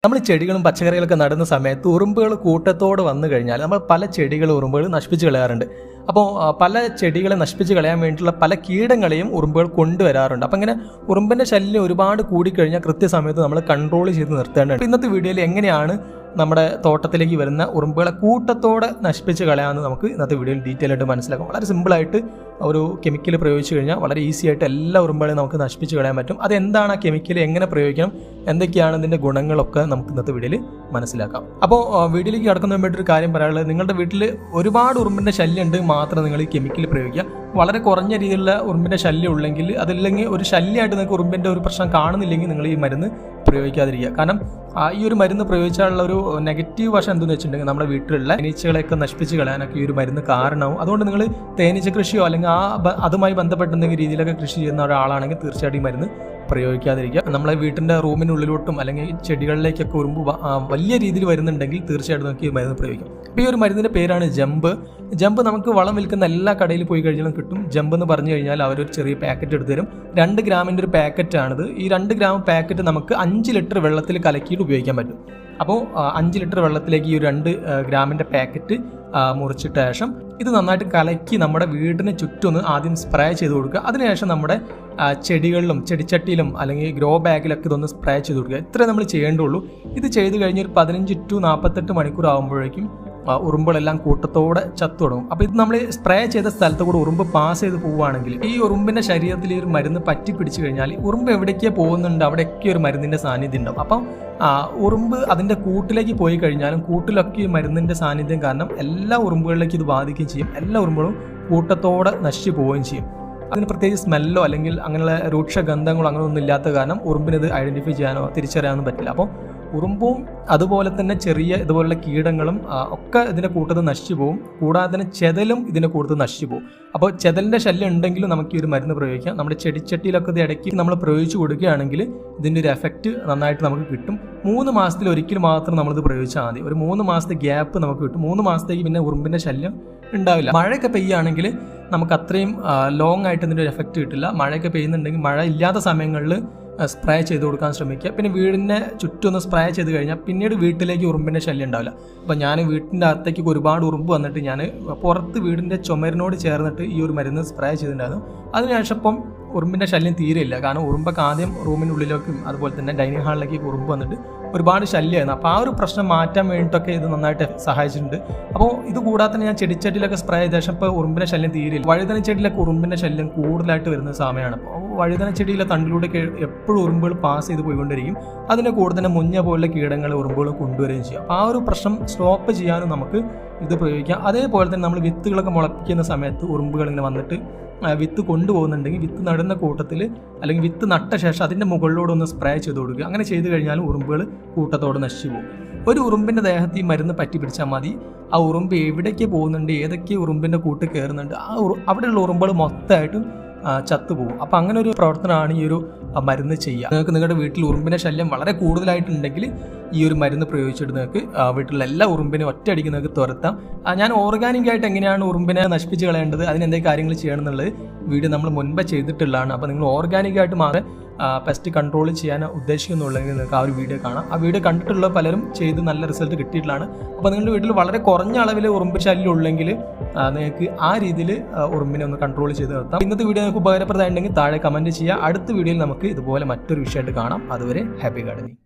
നമ്മൾ ചെടികളും പച്ചക്കറികളൊക്കെ നടുന്ന സമയത്ത് ഉറുമ്പുകൾ കൂട്ടത്തോടെ വന്നു കഴിഞ്ഞാൽ നമ്മൾ പല ചെടികളും ഉറുമ്പുകൾ നശിപ്പിച്ച് കളയാറുണ്ട്. അപ്പോൾ പല ചെടികളെ നശിപ്പിച്ച് കളയാൻ വേണ്ടിയിട്ടുള്ള പല കീടങ്ങളെയും ഉറുമ്പുകൾ കൊണ്ടുവരാറുണ്ട്. അപ്പം ഇങ്ങനെ ഉറുമ്പിൻ്റെ ശല്യം ഒരുപാട് കൂടിക്കഴിഞ്ഞാൽ കൃത്യസമയത്ത് നമ്മൾ കൺട്രോൾ ചെയ്ത് നിർത്തേണ്ടതുണ്ട്. ഇന്നത്തെ വീഡിയോയിൽ എങ്ങനെയാണ് നമ്മുടെ തോട്ടത്തിലേക്ക് വരുന്ന ഉറുമ്പുകളെ കൂട്ടത്തോടെ നശിപ്പിച്ച് കളയാമെന്ന് നമുക്ക് ഇന്നത്തെ വീഡിയോയിൽ ഡീറ്റെയിൽ ആയിട്ട് മനസ്സിലാക്കും. വളരെ സിമ്പിളായിട്ട് ഒരു കെമിക്കൽ പ്രയോഗിച്ച് കഴിഞ്ഞാൽ വളരെ ഈസി ആയിട്ട് എല്ലാ ഉറുമ്പുകളെയും നമുക്ക് നശിപ്പിച്ച് കളയാൻ പറ്റും. അതെന്താണ് ആ കെമിക്കൽ, എങ്ങനെ പ്രയോഗിക്കണം, എന്തൊക്കെയാണ് ഇതിൻ്റെ ഗുണങ്ങളൊക്കെ നമുക്ക് ഇന്നത്തെ വീഡിയോയിൽ മനസ്സിലാക്കാം. അപ്പോൾ വീഡിയോയിലേക്ക് കടക്കുന്നതിന് വേണ്ടി ഒരു കാര്യം പറയാനുള്ളത്, നിങ്ങളുടെ വീട്ടിൽ ഒരുപാട് ഉറുമ്പിൻ്റെ ശല്യം ഉണ്ട് മാത്രം നിങ്ങൾ ഈ കെമിക്കൽ പ്രയോഗിക്കുക. വളരെ കുറഞ്ഞ രീതിയിലുള്ള ഉറുമ്പിൻ്റെ ശല്യം ഉള്ളെങ്കിൽ, അതില്ലെങ്കിൽ ഒരു ശല്യമായിട്ട് നിങ്ങൾക്ക് ഉറുമ്പിൻ്റെ ഒരു പ്രശ്നം കാണുന്നില്ലെങ്കിൽ നിങ്ങൾ ഈ മരുന്ന് പ്രയോഗിക്കാതിരിക്കുക. കാരണം ഈ ഒരു മരുന്ന് പ്രയോഗിച്ചാലുള്ള ഒരു നെഗറ്റീവ് വശം എന്തെന്ന് വെച്ചിട്ടുണ്ടെങ്കിൽ നമ്മുടെ വീട്ടിലുള്ള തേനീച്ചകളെയൊക്കെ നശിപ്പിച്ച് കളയാനൊക്കെ ഈ ഒരു മരുന്ന് കാരണമാവും. അതുകൊണ്ട് നിങ്ങൾ തേനീച്ച കൃഷിയോ അല്ലെങ്കിൽ അതുമായി ബന്ധപ്പെട്ട എന്തെങ്കിലും രീതിയിലൊക്കെ കൃഷി ചെയ്യുന്ന ഒരാളാണെങ്കിൽ തീർച്ചയായിട്ടും ഈ മരുന്ന് പ്രയോഗിക്കാതിരിക്കുക. നമ്മളെ വീട്ടിൻ്റെ റൂമിനുള്ളിലോട്ടും അല്ലെങ്കിൽ ചെടികളിലേക്കൊക്കെ ഉറുമ്പ് വലിയ രീതിയിൽ വരുന്നുണ്ടെങ്കിൽ തീർച്ചയായിട്ടും നമുക്ക് ഈ മരുന്ന് പ്രയോഗിക്കാം. അപ്പോൾ ഈ ഒരു മരുന്നിൻ്റെ പേരാണ് ജമ്പ്. ജമ്പ് നമുക്ക് വളം വിൽക്കുന്ന എല്ലാ കടയിൽ പോയി കഴിഞ്ഞാലും കിട്ടും. ജമ്പ് എന്ന് പറഞ്ഞു കഴിഞ്ഞാൽ അവരൊരു ചെറിയ പാക്കറ്റ് എടുത്ത് തരും. 2 ഗ്രാമിൻ്റെ ഒരു പാക്കറ്റാണിത്. ഈ 2 ഗ്രാം പാക്കറ്റ് നമുക്ക് 5 ലിറ്റർ വെള്ളത്തിൽ കലക്കിയിട്ട് ഉപയോഗിക്കാൻ പറ്റും. അപ്പോൾ 5 ലിറ്റർ വെള്ളത്തിലേക്ക് ഈ 2 ഗ്രാമിൻ്റെ പാക്കറ്റ് മുറിച്ചിട്ട ശേഷം ഇത് നന്നായിട്ട് കലക്കി നമ്മുടെ വീടിന് ചുറ്റൊന്ന് ആദ്യം സ്പ്രേ ചെയ്ത് കൊടുക്കുക. അതിനുശേഷം നമ്മുടെ ചെടികളിലും ചെടിച്ചട്ടിയിലും അല്ലെങ്കിൽ ഗ്രോ ബാഗിലൊക്കെ ഇതൊന്ന് സ്പ്രേ ചെയ്ത് കൊടുക്കുക. ഇത്രേ നമ്മൾ ചെയ്യേണ്ടുള്ളൂ. ഇത് ചെയ്ത് കഴിഞ്ഞ് ഒരു 15 to 48 മണിക്കൂർ ആകുമ്പോഴേക്കും ഉറുമ്പുകളെല്ലാം കൂട്ടത്തോടെ ചത്തു തുടങ്ങും. അപ്പോൾ ഇത് നമ്മൾ സ്പ്രേ ചെയ്ത സ്ഥലത്ത് കൂടെ ഉറുമ്പ് പാസ് ചെയ്ത് പോവുകയാണെങ്കിൽ ഈ ഉറുമ്പിൻ്റെ ശരീരത്തിൽ ഈ ഒരു മരുന്ന് പറ്റി പിടിച്ചു കഴിഞ്ഞാൽ ഉറുമ്പ് എവിടേക്ക് പോകുന്നുണ്ട് അവിടെയൊക്കെ ഒരു മരുന്നിൻ്റെ സാന്നിധ്യം ഉണ്ടാവും. അപ്പം ഉറുമ്പ് അതിൻ്റെ കൂട്ടിലേക്ക് പോയി കഴിഞ്ഞാലും കൂട്ടിലൊക്കെ ഈ മരുന്നിൻ്റെ സാന്നിധ്യം കാരണം എല്ലാ ഉറുമ്പുകളിലേക്ക് ഇത് ബാധിക്കുകയും ചെയ്യും. എല്ലാ ഉറുമ്പുകളും കൂട്ടത്തോടെ നശിച്ചു പോവുകയും ചെയ്യും. അതിന് പ്രത്യേകിച്ച് സ്മെല്ലോ അല്ലെങ്കിൽ അങ്ങനെയുള്ള രൂക്ഷഗന്ധങ്ങളോ അങ്ങനെയൊന്നും ഇല്ലാത്ത കാരണം ഉറുമ്പിന് ഇത് ഐഡൻറ്റിഫൈ ചെയ്യാനോ തിരിച്ചറിയാനോ പറ്റില്ല. അപ്പോൾ ഉറുമ്പും അതുപോലെ തന്നെ ചെറിയ ഇതുപോലുള്ള കീടങ്ങളും ഒക്കെ ഇതിൻ്റെ കൂട്ടത്തിൽ നശിച്ചു പോകും. കൂടാതെ തന്നെ ചെതലും ഇതിൻ്റെ കൂട്ടത്തിൽ നശിച്ചു പോകും. അപ്പോൾ ചെതലിൻ്റെ ശല്യം ഉണ്ടെങ്കിലും നമുക്ക് ഈ ഒരു മരുന്ന് പ്രയോഗിക്കാം. നമ്മുടെ ചെടിച്ചട്ടിയിലൊക്കെ ഇത് ഇടയ്ക്ക് നമ്മൾ പ്രയോഗിച്ച് കൊടുക്കുകയാണെങ്കിൽ ഇതിൻ്റെ ഒരു എഫക്റ്റ് നന്നായിട്ട് നമുക്ക് കിട്ടും. 3 മാസത്തിൽ ഒരിക്കൽ മാത്രം നമ്മളിത് പ്രയോഗിച്ചാൽ മതി. ഒരു 3 മാസത്തെ ഗ്യാപ്പ് നമുക്ക് കിട്ടും. 3 മാസത്തേക്ക് പിന്നെ ഉറുമ്പിൻ്റെ ശല്യം ഉണ്ടാവില്ല. മഴയൊക്കെ പെയ്യുകയാണെങ്കിൽ നമുക്ക് അത്രയും ലോങ് ആയിട്ട് ഇതിൻ്റെ ഒരു എഫക്റ്റ് കിട്ടില്ല. മഴയൊക്കെ പെയ്യുന്നുണ്ടെങ്കിൽ മഴ ഇല്ലാത്ത സമയങ്ങളിൽ സ്പ്രേ ചെയ്ത് കൊടുക്കാൻ ശ്രമിക്കുക. പിന്നെ വീടിനെ ചുറ്റൊന്ന് സ്പ്രേ ചെയ്ത് കഴിഞ്ഞാൽ പിന്നീട് വീട്ടിലേക്ക് ഉറുമ്പിൻ്റെ ശല്യം ഉണ്ടാവില്ല. അപ്പോൾ ഞാൻ വീട്ടിൻ്റെ അകത്തേക്ക് ഒരുപാട് ഉറുമ്പ് വന്നിട്ട് ഞാൻ പുറത്ത് വീടിൻ്റെ ചുമരിനോട് ചേർന്നിട്ട് ഈ ഒരു മരുന്ന് സ്പ്രേ ചെയ്തിട്ടുണ്ടായിരുന്നു. അതിനുശേഷം ഇപ്പം ഉറുമ്പിൻ്റെ ശല്യം തീരെയില്ല. കാരണം ഉറുമ്പൊക്കെ ആദ്യം റൂമിനുള്ളിലേക്കും അതുപോലെ തന്നെ ഡൈനിങ് ഹാളിലേക്ക് ഉറുമ്പ് വന്നിട്ട് ഒരുപാട് ശല്യമായിരുന്നു. അപ്പോൾ ആ ഒരു പ്രശ്നം മാറ്റാൻ വേണ്ടിയിട്ടൊക്കെ ഇത് നന്നായിട്ട് സഹായിച്ചിട്ടുണ്ട്. അപ്പോൾ ഇത് കൂടാതെ തന്നെ ഞാൻ ചെടിച്ചട്ടിയിലൊക്കെ സ്പ്രേ ചെയ്ത ശേഷം ഇപ്പോൾ ഉറുമ്പിൻ്റെ ശല്യം തീരെയില്ല. വഴുതന ചെടിയിലൊക്കെ ഉറുമ്പിൻ്റെ ശല്യം കൂടുതലായിട്ട് വരുന്ന സമയമാണ്. അപ്പോൾ വഴുതന ചെടിയിലെ തണ്ടിലൂടെയൊക്കെ എപ്പോഴും ഉറുമ്പുകൾ പാസ് ചെയ്ത് പോയിക്കൊണ്ടിരിക്കും. അതിൻ്റെ കൂടെ തന്നെ മുഞ്ഞ പോലുള്ള കീടങ്ങൾ ഉറുമ്പുകൾ കൊണ്ടുവരികയും ചെയ്യും. അപ്പോൾ ആ ഒരു പ്രശ്നം സ്റ്റോപ്പ് ചെയ്യാനും നമുക്ക് ഇത് പ്രയോഗിക്കാം. അതേപോലെ തന്നെ നമ്മൾ വിത്തുകളൊക്കെ മുളപ്പിക്കുന്ന സമയത്ത് ഉറുമ്പുകൾ ഇങ്ങനെ വന്നിട്ട് വിത്ത് കൊണ്ടുപോകുന്നുണ്ടെങ്കിൽ വിത്ത് നടുന്ന കൂട്ടത്തിൽ അല്ലെങ്കിൽ വിത്ത് നട്ട ശേഷം അതിൻ്റെ മുകളിലൂടെ ഒന്ന് സ്പ്രേ ചെയ്ത് കൊടുക്കുക. അങ്ങനെ ചെയ്ത് കഴിഞ്ഞാൽ ഉറുമ്പുകൾ കൂട്ടത്തോടെ നശിച്ചു പോകും. ഒരു ഉറുമ്പിൻ്റെ ദേഹത്ത് ഈ മരുന്ന് പറ്റി പിടിച്ചാൽ മതി. ആ ഉറുമ്പ് എവിടേക്ക് പോകുന്നുണ്ട്, ഏതൊക്കെ ഉറുമ്പിൻ്റെ കൂട്ട് കയറുന്നുണ്ട്, അവിടെയുള്ള ഉറുമ്പുകൾ മൊത്തമായിട്ടും ചത്തുപോകും. അപ്പോൾ അങ്ങനെ ഒരു പ്രവർത്തനമാണ് ഈ ഒരു മരുന്ന് ചെയ്യുക. നിങ്ങൾക്ക് നിങ്ങളുടെ വീട്ടിൽ ഉറുമ്പിൻ്റെ ശല്യം വളരെ കൂടുതലായിട്ടുണ്ടെങ്കിൽ ഈ ഒരു മരുന്ന് പ്രയോഗിച്ചിട്ട് നിങ്ങൾക്ക് വീട്ടിലുള്ള എല്ലാ ഉറുമ്പിനെയും ഒറ്റയടിക്ക് നിങ്ങൾക്ക് തുരത്താം. ഞാൻ ഓർഗാനിക്കായിട്ട് എങ്ങനെയാണ് ഉറുമ്പിനെ നശിപ്പിച്ച് കളയേണ്ടത്, അതിനെന്തൊക്കെ കാര്യങ്ങൾ ചെയ്യണം എന്നുള്ളത് വീഡിയോ നമ്മൾ മുൻപ് ചെയ്തിട്ടുള്ളതാണ്. അപ്പോൾ നിങ്ങൾ ഓർഗാനിക്കായിട്ട് മാത്രമേ പെസ്റ്റ് കൺട്രോൾ ചെയ്യാൻ ഉദ്ദേശിക്കുന്നുള്ളെങ്കിൽ നിങ്ങൾക്ക് ആ ഒരു വീഡിയോ കാണാം. ആ വീഡിയോ കണ്ടിട്ടുള്ള പലരും ചെയ്ത് നല്ല റിസൾട്ട് കിട്ടിയിട്ടുള്ളതാണ്. അപ്പോൾ നിങ്ങളുടെ വീട്ടിൽ വളരെ കുറഞ്ഞ അളവിൽ ഉറുമ്പ് ശല്യം ഉള്ളെങ്കിൽ നിങ്ങൾക്ക് ആ രീതിയിൽ ഉറുമ്പിനെ ഒന്ന് കൺട്രോൾ ചെയ്ത് നിർത്താം. ഇന്നത്തെ വീഡിയോ നിങ്ങൾക്ക് ഉപകാരപ്രദമായിട്ടുണ്ടെങ്കിൽ താഴെ കമൻറ്റ് ചെയ്യുക. അടുത്ത വീഡിയോയിൽ നമുക്ക് ഇതുപോലെ മറ്റൊരു വിഷയമായിട്ട് കാണാം. അതുവരെ ഹാപ്പി ഗാർഡനിങ്.